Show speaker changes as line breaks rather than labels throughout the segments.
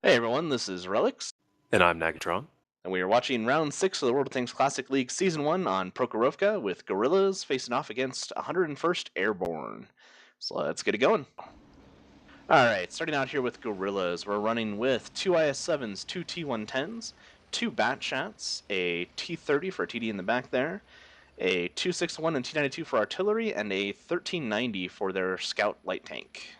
Hey everyone, this is Relics,
And I'm Nagatron.
and we are watching Round 6 of the World of Tanks Classic League Season 1 on Prokharovka with Guerrillas facing off against 101st Airborne. So let's get it going. Alright, starting out here with Guerrillas, we're running with 2 IS-7s, 2 T-110s, 2 Bat Chats, a T-30 for a TD in the back there, a 261 and T-92 for artillery, and a 1390 for their scout light tank.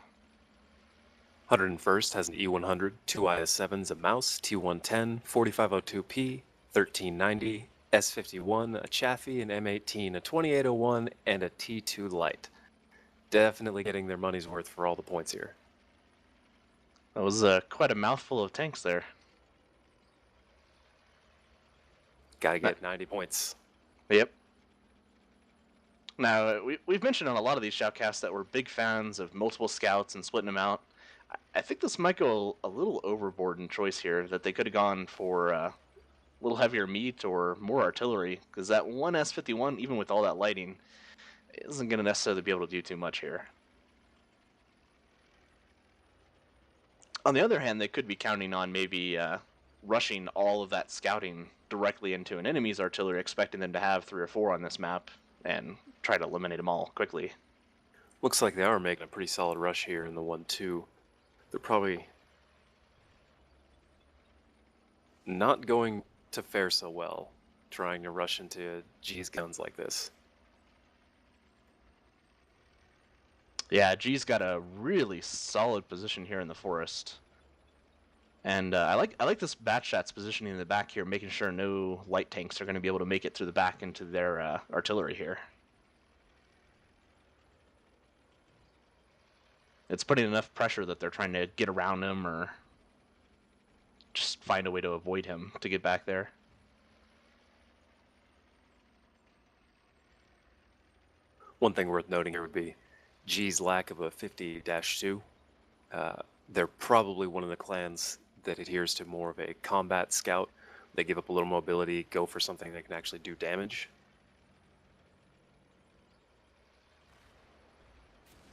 101st has an E100, 2 IS-7s, a Mouse, T110, 4502P, 1390, S51, a Chaffee, an M18, a 2801, and a T2 Light. Definitely getting their money's worth for all the points here.
That was quite a mouthful of tanks there.
Gotta get 90 points.
Yep. Now, we've mentioned on a lot of these shoutcasts that we're big fans of multiple scouts and splitting them out. I think this might go a little overboard in choice here, that they could have gone for a little heavier meat or more artillery, because that one S51, even with all that lighting, isn't going to necessarily be able to do too much here. On the other hand, they could be counting on maybe rushing all of that scouting directly into an enemy's artillery, expecting them to have 3 or 4 on this map, and try to eliminate them all quickly.
Looks like they are making a pretty solid rush here in the 1-2. They're probably not going to fare so well trying to rush into G's guns like this.
Yeah, G's got a really solid position here in the forest. And I like this Batchat's positioning in the back here, making sure no light tanks are going to be able to make it through the back into their artillery here. It's putting enough pressure that they're trying to get around him or just find a way to avoid him to get back there.
One thing worth noting here would be G's lack of a 50-2. They're probably one of the clans that adheres to more of a combat scout. They give up a little mobility, go for something that can actually do damage.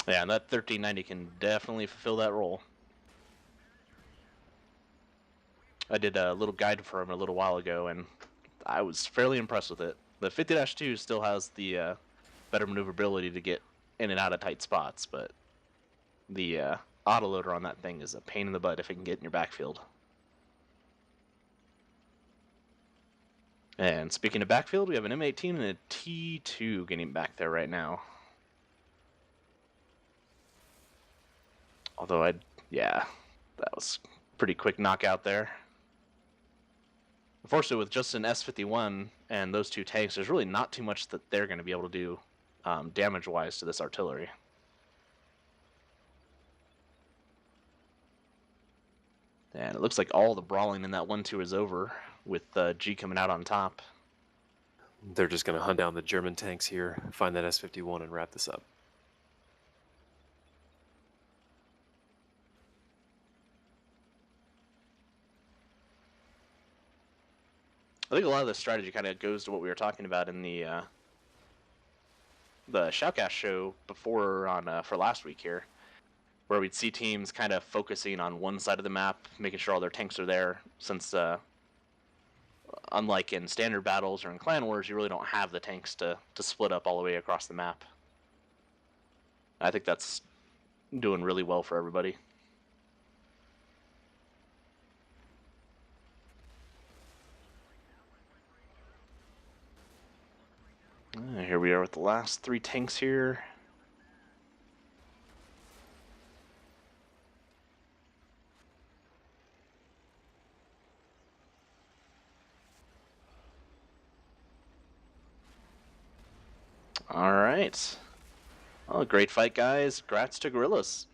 Yeah, and that 1390 can definitely fulfill that role. I did a little guide for him a little while ago, and I was fairly impressed with it. The 50-2 still has the better maneuverability to get in and out of tight spots, but the autoloader on that thing is a pain in the butt if it can get in your backfield. And speaking of backfield, we have an M18 and a T2 getting back there right now. Although yeah, that was pretty quick knockout there. Unfortunately, with just an S51 and those 2 tanks, there's really not too much that they're going to be able to do damage-wise to this artillery. And it looks like all the brawling in that 1-2 is over, with G coming out on top.
They're just going to hunt down the German tanks here, find that S51, and wrap this up.
I think a lot of the strategy kind of goes to what we were talking about in the Shoutcast show before on for last week here, where we'd see teams kind of focusing on one side of the map, making sure all their tanks are there, since unlike in standard battles or in clan wars, you really don't have the tanks to split up all the way across the map. I think that's doing really well for everybody. Here we are with the last 3 tanks here. All right. Well, great fight, guys. Congrats to Guerrillas.